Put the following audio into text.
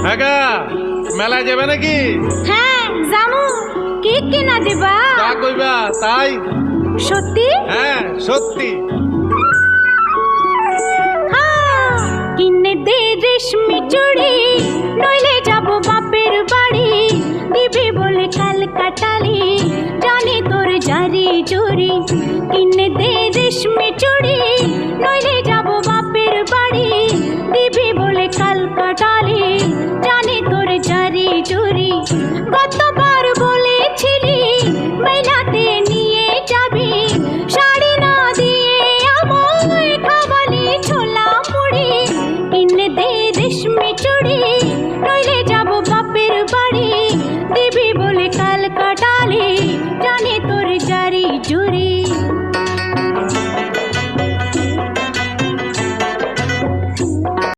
ভাগা মেলায় যাবে নাকি? হ্যাঁ জামু। কি কিনা দিবা? তা কইবা তাই। সত্যি? হ্যাঁ সত্যি। কিনে দে রেশমি চুড়ি, নইলে যাব বাপের বাড়ি। দিবি বলে কাল কাটালি, জানি তোর জারি জুরি। কিনে দে রেশমি চুড়ি, নইলে যাব বাপের বাড়ি।